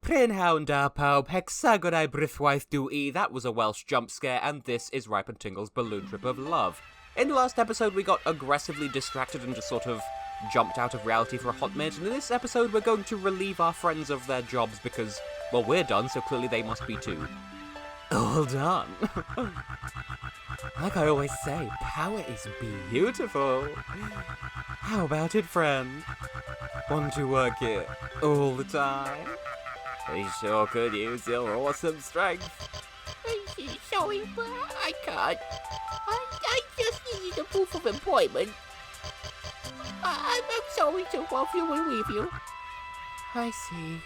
Prynhawn da pawb, Hexagonau brithwaith dwi. That was a Welsh jump scare, and this is Ripened Tingle's balloon trip of love. In the last episode, we got aggressively distracted and just sort of jumped out of reality for a hot minute, and in this episode, we're going to relieve our friends of their jobs because, well, we're done, so clearly they must be too. All done. Like I always say, power is beautiful. How about it, friend? Want to work here all the time? We sure could use your awesome strength. Sorry, but I can't. I just needed a proof of employment. I'm sorry to bother you and leave you. I see.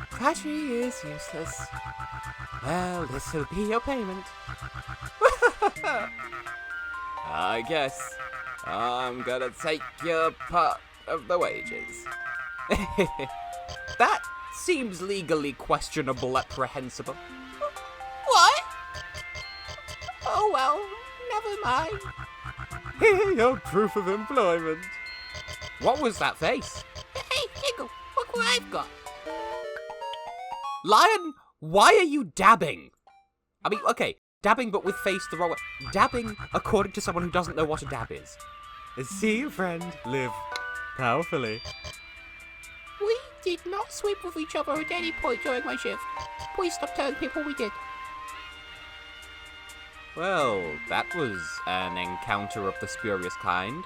Flattery is useless. Well, this'll be your payment. I guess I'm gonna take your part of the wages. That seems legally questionable, reprehensible. What? Oh well, never mind. Here, your proof of employment. What was that face? Hey, Tingle, look what I've got. Lion, why are you dabbing? I mean, okay, dabbing but with face the wrong way. Dabbing according to someone who doesn't know what a dab is. See, friend, live powerfully. We did not sleep with each other at any point during my shift. Please stop telling people we did. Well, that was an encounter of the spurious kind.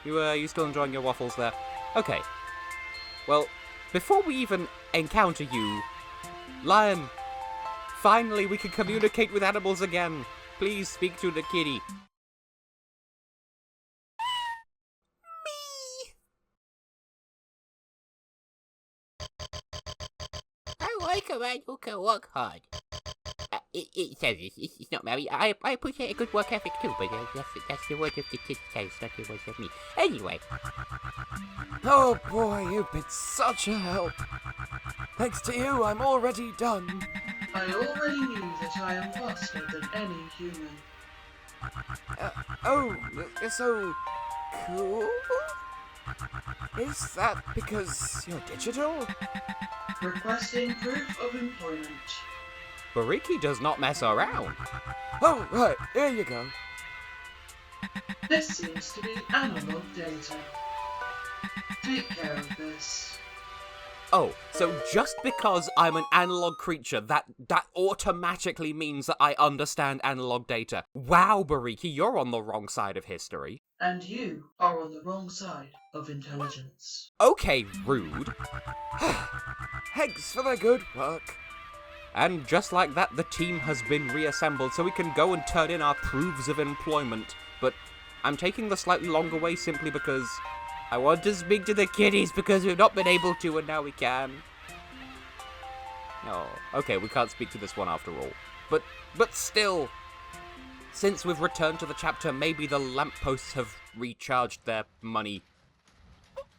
You still enjoying your waffles there? Okay. Well, before we even encounter you, Lion, finally we can communicate with animals again. Please speak to the kitty. I like a man who can work hard. It says it's not married. I appreciate a good work ethic too, but that's the word of the kid says, not the word of me. Anyway. Oh boy, you've been such a help. Thanks to you, I'm already done. I already knew that I am faster than any human. Oh, you're so cool? Is that because you're digital? Requesting proof of employment. Bariki does not mess around. Oh, right, here you go. This seems to be analog data. Take care of this. Oh, so just because I'm an analog creature, that automatically means that I understand analog data. Wow, Bariki, you're on the wrong side of history. And you are on the wrong side of intelligence. Okay, rude. Thanks for the good work. And just like that, the team has been reassembled, so we can go and turn in our proofs of employment. But I'm taking the slightly longer way simply because I want to speak to the kitties because we've not been able to, and now we can. Oh, okay, we can't speak to this one after all. But still, since we've returned to the chapter, maybe the lampposts have recharged their money.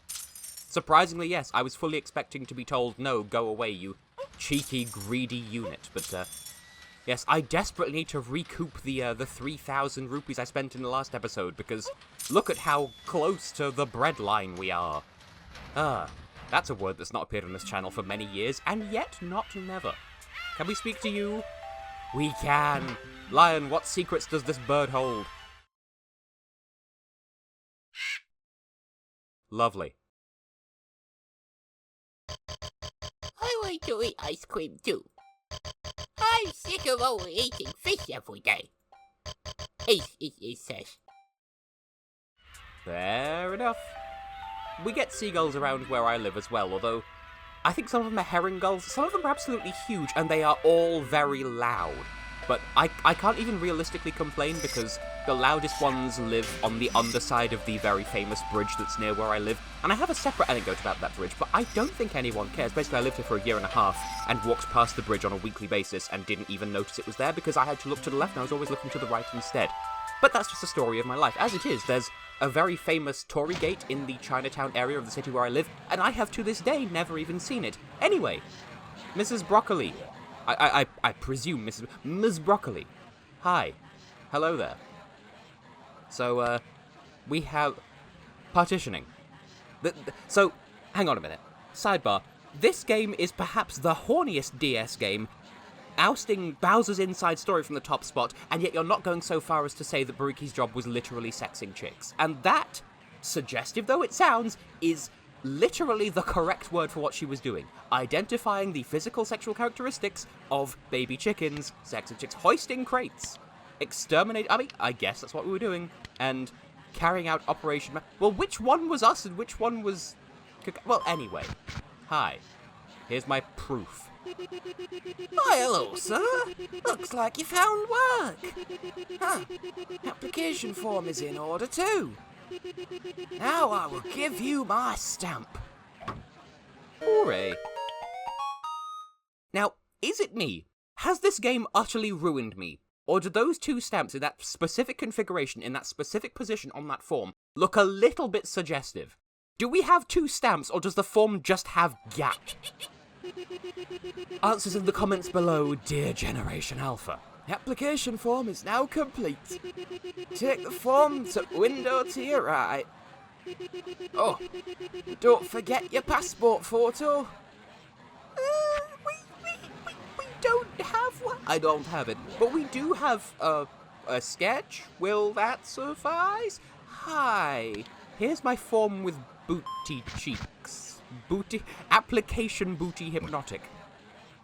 Surprisingly, yes, I was fully expecting to be told, no, go away, you cheeky, greedy unit. But, yes, I desperately need to recoup the 3,000 rupees I spent in the last episode, because look at how close to the breadline we are. That's a word that's not appeared on this channel for many years, and yet not never. Can we speak to you? We can. Lion, what secrets does this bird hold? Lovely. I like to eat ice cream too. I'm sick of only eating fish every day. It says. Fair enough. We get seagulls around where I live as well, although I think some of them are herring gulls. Some of them are absolutely huge, and they are all very loud. But I can't even realistically complain because the loudest ones live on the underside of the very famous bridge that's near where I live. And I have a separate anecdote about that bridge, but I don't think anyone cares. Basically, I lived here for a year and a half and walked past the bridge on a weekly basis and didn't even notice it was there because I had to look to the left and I was always looking to the right instead. But that's just the story of my life. As it is, there's a very famous Tory gate in the Chinatown area of the city where I live, and I have to this day never even seen it. Anyway, Mrs. Broccoli. I presume Ms. Broccoli. Hi. Hello there. So, we have partitioning. So, hang on a minute. Sidebar. This game is perhaps the horniest DS game, ousting Bowser's inside story from the top spot, and yet you're not going so far as to say that Baruki's job was literally sexing chicks. And that, suggestive though it sounds, is literally the correct word for what she was doing. Identifying the physical sexual characteristics of baby chickens, sexing chicks, hoisting crates, I guess that's what we were doing, and carrying out Operation well, which one was us and which one was... Well, anyway. Hi. Here's my proof. Why, hello, sir. Looks like you found work. Huh. Application form is in order too. Now I will give you my stamp. Hooray. Now, is it me? Has this game utterly ruined me? Or do those two stamps in that specific configuration, in that specific position on that form, look a little bit suggestive? Do we have two stamps, or does the form just have gap? Answers in the comments below, dear Generation Alpha. The application form is now complete. Take the form to window to your right. Oh, don't forget your passport photo. We don't have one. I don't have it, but we do have a sketch. Will that suffice? Hi. Here's my form with booty cheeks. Application booty hypnotic.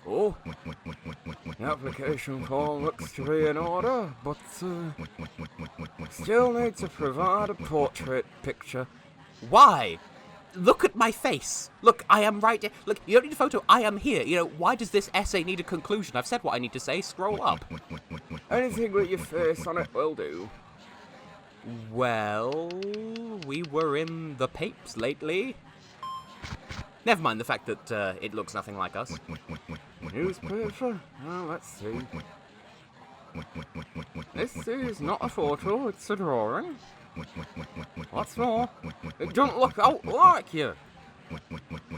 Oh, the application form looks to be in order, but still need to provide a portrait picture. Why? Look at my face. Look, I am right here. Look, you don't need a photo. I am here. You know, why does this essay need a conclusion? I've said what I need to say. Scroll up. Anything with your face on it will do. Well, we were in the papes lately. Never mind the fact that it looks nothing like us. Newspaper? Oh, let's see. This is not a photo, it's a drawing. What's more, it don't look out like you.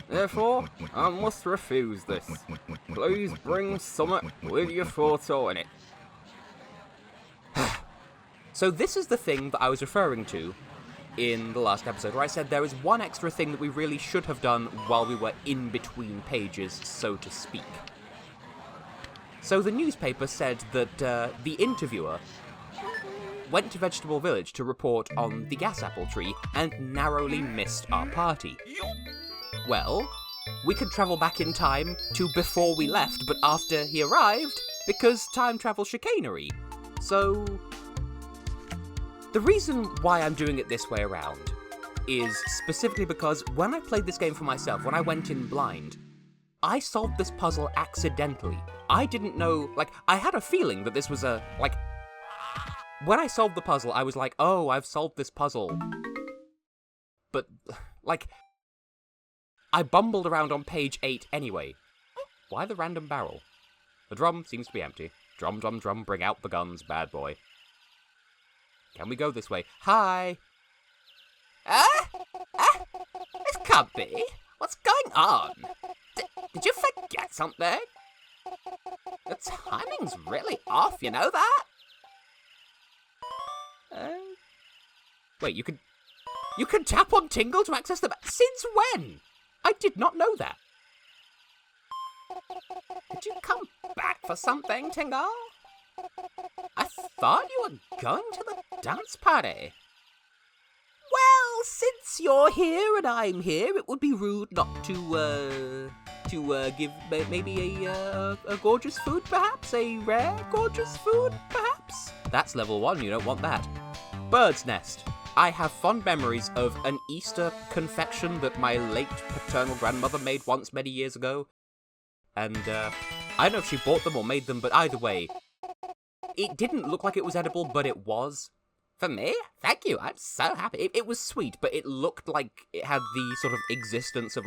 Therefore, I must refuse this. Please bring something with your photo in it. So this is the thing that I was referring to in the last episode, where I said there is one extra thing that we really should have done while we were in between pages, so to speak. So the newspaper said that the interviewer went to Vegetable Village to report on the gas apple tree and narrowly missed our party. Well, we could travel back in time to before we left, but after he arrived, because time travel chicanery. So the reason why I'm doing it this way around is specifically because when I played this game for myself, when I went in blind, I solved this puzzle accidentally. I didn't know, I had a feeling that this was when I solved the puzzle, I was like, oh, I've solved this puzzle. But, I bumbled around on page 8 anyway. Why the random barrel? The drum seems to be empty. Drum, drum, drum, bring out the guns, bad boy. Can we go this way? Hi! This can't be. What's going on? Did you forget something? The timing's really off, you know that? Wait, you can tap on Tingle to access the Since when? I did not know that. Did you come back for something, Tingle? I thought you were going to the dance party. Well, since you're here and I'm here, it would be rude not to give maybe a gorgeous food, perhaps? A rare gorgeous food, perhaps? That's level 1, you don't want that. Bird's nest. I have fond memories of an Easter confection that my late paternal grandmother made once many years ago. And, I don't know if she bought them or made them, but either way, it didn't look like it was edible, but it was. For me? Thank you, I'm so happy. It was sweet, but it looked like it had the sort of existence of,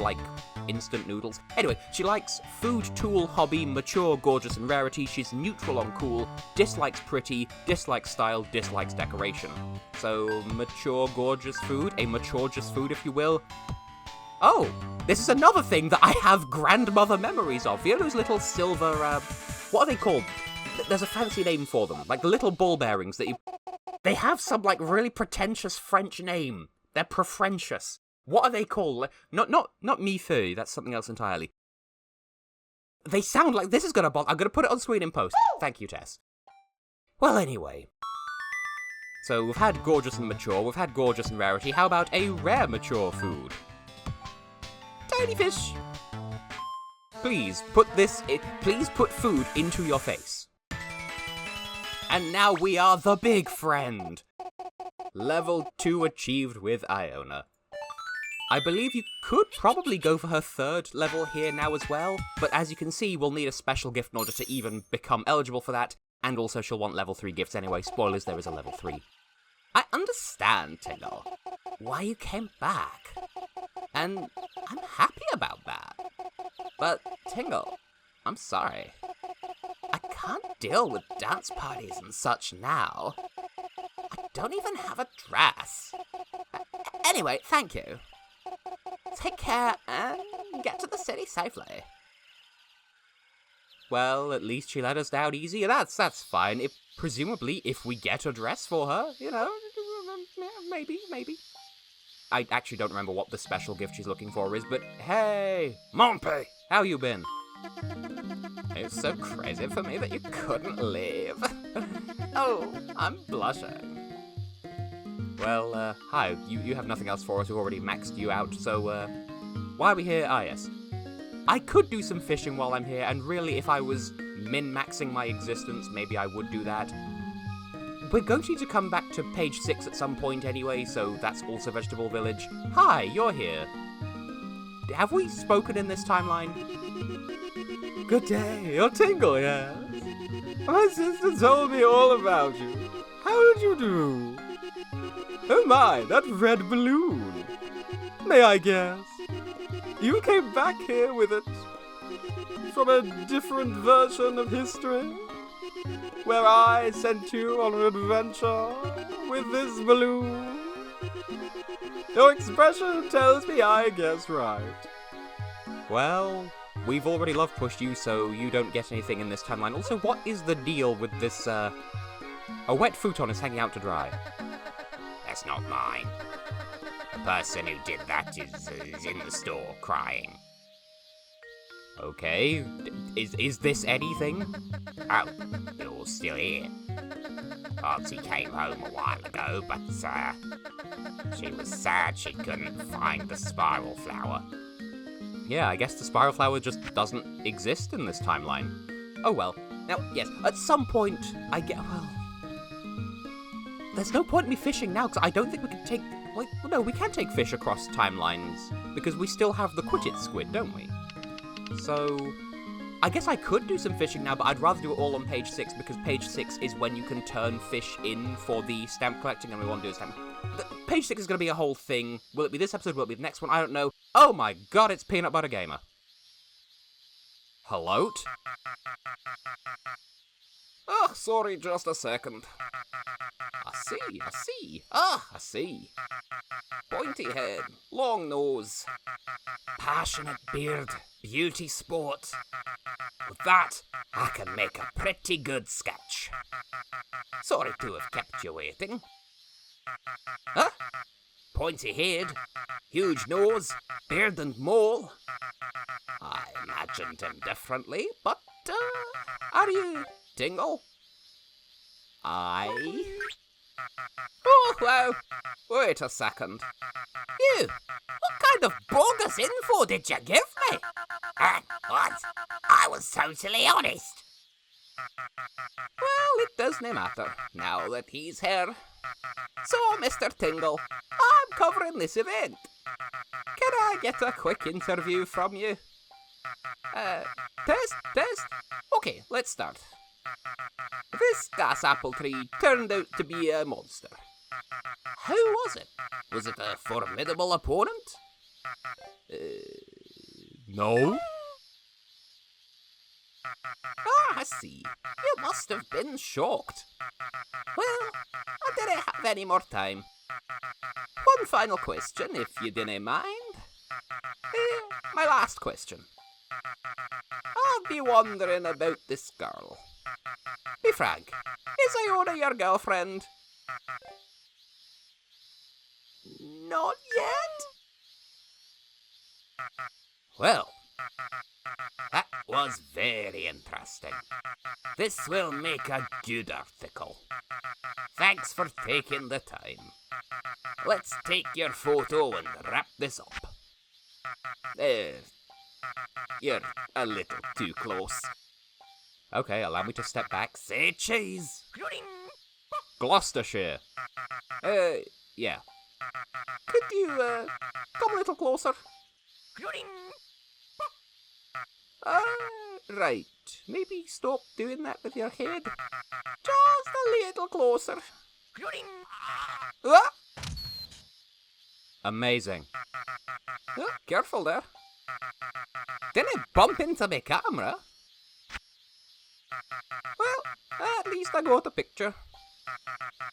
instant noodles. Anyway, she likes food, tool, hobby, mature, gorgeous, and rarity. She's neutral on cool, dislikes pretty, dislikes style, dislikes decoration. So, mature, gorgeous food, a mature-just food, if you will. Oh, this is another thing that I have grandmother memories of. You know those little silver, what are they called? There's a fancy name for them, the little ball bearings that you... They have some, really pretentious French name. They're Prefrentious. What are they called? Not mi feu, that's something else entirely. They sound like this is gonna bother. I'm gonna put it on screen in post. Thank you, Tess. Well, anyway. So we've had gorgeous and mature, we've had gorgeous and rarity. How about a rare mature food? Tiny fish. Please put food into your face. And now we are the big friend. Level 2 achieved with Iona. I believe you could probably go for her 3rd level here now as well, but as you can see, we'll need a special gift in order to even become eligible for that, and also she'll want level 3 gifts anyway. Spoilers, there is a level 3. I understand, Tingle, why you came back, and I'm happy about that. But, Tingle, I'm sorry. I can't deal with dance parties and such now. I don't even have a dress. Anyway, thank you. Take care and get to the city safely. Well, at least she let us down easy. That's fine. Presumably, if we get a dress for her, you know, maybe. I actually don't remember what the special gift she's looking for is, but hey, Mompy, how you been? It's so crazy for me that you couldn't leave. Oh, I'm blushing. Well, hi, you have nothing else for us, we've already maxed you out, so, why are we here? Ah, yes. I could do some fishing while I'm here, and really, if I was min-maxing my existence, maybe I would do that. We're going to need to come back to page 6 at some point anyway, so that's also Vegetable Village. Hi, you're here. Have we spoken in this timeline? Good day, you're Tingle, yes? My sister told me all about you. How did you do? Oh my, that red balloon. May I guess? You came back here with it from a different version of history? Where I sent you on an adventure with this balloon? Your expression tells me I guessed right. Well, we've already love pushed you, so you don't get anything in this timeline. Also, what is the deal with this, A wet futon is hanging out to dry. That's not mine. The person who did that is in the store crying. Okay, is this anything? Oh, you're still here. Auntie came home a while ago, but, she was sad she couldn't find the spiral flower. Yeah, I guess the spiral flower just doesn't exist in this timeline. Oh well. Now, yes, at some point, there's no point in me fishing now, because I don't think we can take, no, we can take fish across timelines, because we still have the Quit-It squid, don't we? So, I guess I could do some fishing now, but I'd rather do it all on page 6, because page 6 is when you can turn fish in for the stamp collecting, and we want to do a stamp. Page 6 is going to be a whole thing. Will it be this episode? Will it be the next one? I don't know. Oh my god, it's Peanut Butter Gamer. Hello? Oh, sorry, just a second. I see. I see. Pointy head, long nose, passionate beard, beauty sport. With that, I can make a pretty good sketch. Sorry to have kept you waiting. Huh? Pointy head, huge nose, beard and mole. I imagined him differently, but, are you Tingle? Oh, well, wait a second. You, what kind of bogus info did you give me? What? I was totally honest. Well, it doesn't matter, now that he's here. So, Mr. Tingle, I'm covering this event. Can I get a quick interview from you? Test? Okay, let's start. This gas apple tree turned out to be a monster. Who was it? Was it a formidable opponent? No? Ah, I see. You must have been shocked. Well, I didn't have any more time. One final question, if you didn't mind. My last question. I'll be wondering about this girl. Be frank, is Iona your girlfriend? Not yet? Well, was very interesting. This will make a good article. Thanks for taking the time. Let's take your photo and wrap this up. You're a little too close. Okay, allow me to step back. Say cheese. Gloucestershire. Yeah. Could you, come a little closer? Right. Maybe stop doing that with your head. Just a little closer. Ah! Amazing. Oh, careful there. Didn't bump into my camera. Well, at least I got a picture.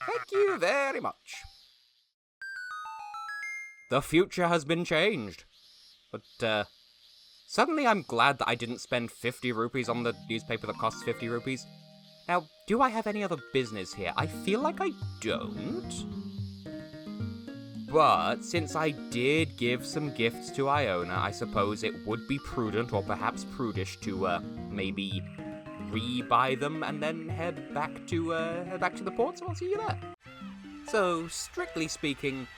Thank you very much. The future has been changed. But, suddenly I'm glad that I didn't spend 50 rupees on the newspaper that costs 50 rupees. Now, do I have any other business here? I feel like I don't. But since I did give some gifts to Iona, I suppose it would be prudent, or perhaps prudish, to, maybe re-buy them and then head back to the port, so I'll see you there. So, strictly speaking,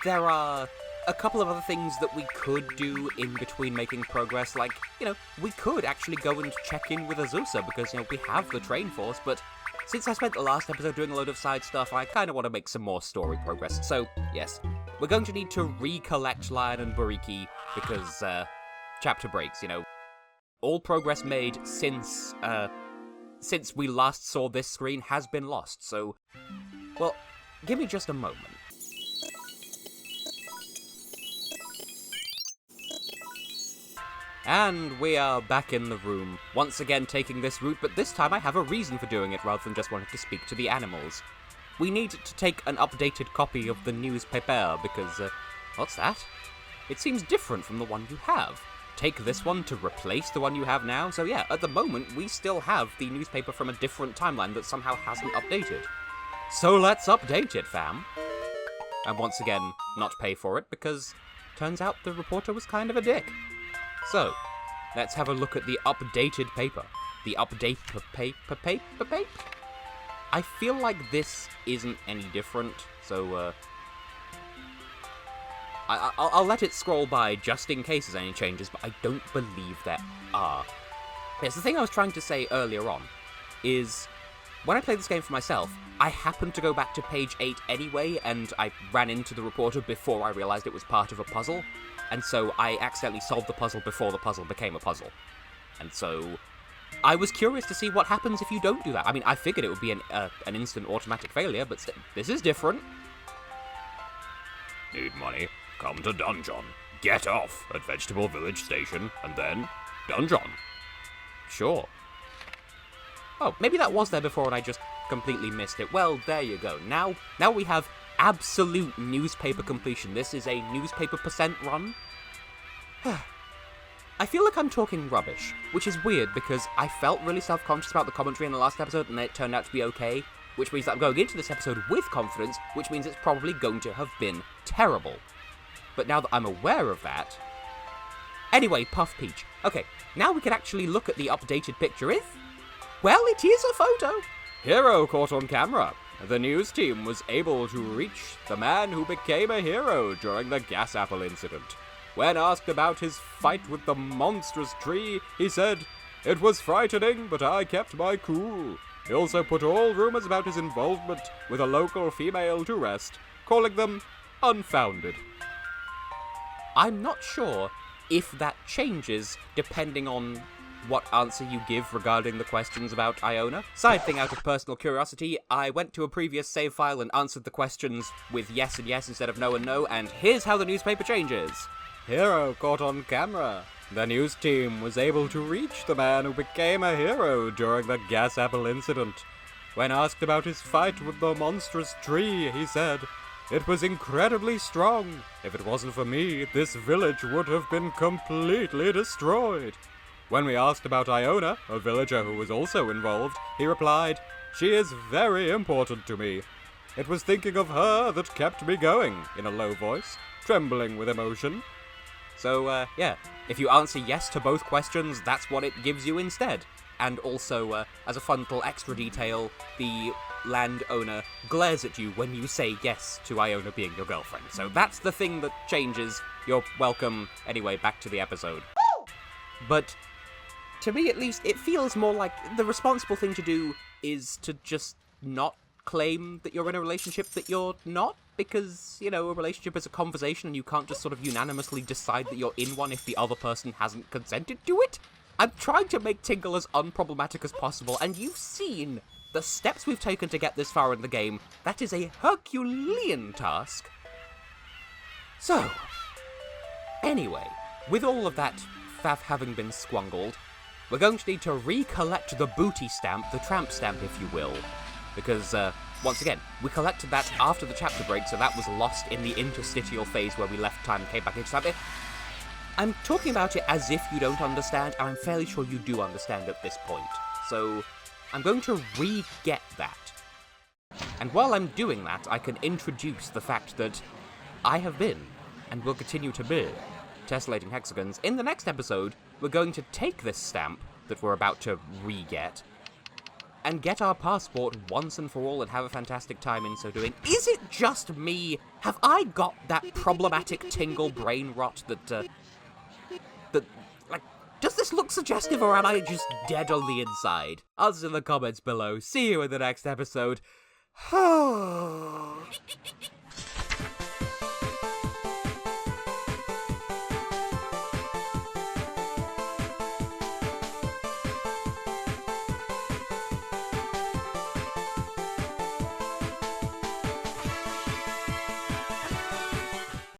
there are a couple of other things that we could do in between making progress, like, we could actually go and check in with Azusa, because, we have the train force, but since I spent the last episode doing a load of side stuff, I kind of want to make some more story progress. So, yes, we're going to need to recollect Lion and Bariki, because, chapter breaks, all progress made since we last saw this screen has been lost, so, well, give me just a moment. And we are back in the room, once again taking this route, but this time I have a reason for doing it rather than just wanting to speak to the animals. We need to take an updated copy of the newspaper, because, what's that? It seems different from the one you have. Take this one to replace the one you have now, so yeah, at the moment we still have the newspaper from a different timeline that somehow hasn't updated. So let's update it, fam. And once again, not pay for it, because turns out the reporter was kind of a dick. So, let's have a look at the updated paper. The update paper? I feel like this isn't any different, so, I'll let it scroll by just in case there's any changes, but I don't believe there are. Yes, the thing I was trying to say earlier on is, when I played this game for myself, I happened to go back to page 8 anyway, and I ran into the reporter before I realized it was part of a puzzle. And so I accidentally solved the puzzle before the puzzle became a puzzle. And so I was curious to see what happens if you don't do that. I mean, I figured it would be an instant automatic failure, but this is different. Need money? Come to Dungeon. Get off at Vegetable Village Station, and then Dungeon. Sure. Oh, maybe that was there before and I just completely missed it. Well, there you go. Now we have absolute newspaper completion. This is a newspaper percent run. I feel like I'm talking rubbish, which is weird because I felt really self-conscious about the commentary in the last episode and then it turned out to be okay, which means that I'm going into this episode with confidence, which means it's probably going to have been terrible. But now that I'm aware of that... Anyway, Puff Peach. Okay, now we can actually look at the updated picture well, it is a photo. Hero caught on camera. The news team was able to reach the man who became a hero during the gas apple incident. When asked about his fight with the monstrous tree, he said, "It was frightening, but I kept my cool." He also put all rumors about his involvement with a local female to rest, calling them unfounded. I'm not sure if that changes depending on what answer you give regarding the questions about Iona. Side thing out of personal curiosity, I went to a previous save file and answered the questions with yes and yes instead of no and no, and here's how the newspaper changes. Hero caught on camera. The news team was able to reach the man who became a hero during the gas apple incident. When asked about his fight with the monstrous tree, he said, "It was incredibly strong. If it wasn't for me, this village would have been completely destroyed." When we asked about Iona, a villager who was also involved, he replied, "She is very important to me. It was thinking of her that kept me going," in a low voice, trembling with emotion. So, yeah, if you answer yes to both questions, that's what it gives you instead. And also, as a fun little extra detail, the landowner glares at you when you say yes to Iona being your girlfriend. So that's the thing that changes. You're welcome. Anyway, back to the episode. But, to me at least, it feels more like the responsible thing to do is to just not claim that you're in a relationship that you're not, because, you know, a relationship is a conversation and you can't just sort of unanimously decide that you're in one if the other person hasn't consented to it. I'm trying to make Tingle as unproblematic as possible, and you've seen the steps we've taken to get this far in the game. That is a Herculean task. So, anyway, with all of that faff having been squangled, we're going to need to recollect the booty stamp, the tramp stamp if you will, because, once again, we collected that after the chapter break, so that was lost in the interstitial phase where we left time and came back into chapter. I'm talking about it as if you don't understand, and I'm fairly sure you do understand at this point. So, I'm going to re-get that. And while I'm doing that, I can introduce the fact that I have been, and will continue to be, Tessellating Hexagons. In the next episode, we're going to take this stamp that we're about to re-get, and get our passport once and for all and have a fantastic time in so doing. Is it just me? Have I got that problematic Tingle brain rot that, does this look suggestive, or am I just dead on the inside? Answer in the comments below. See you in the next episode.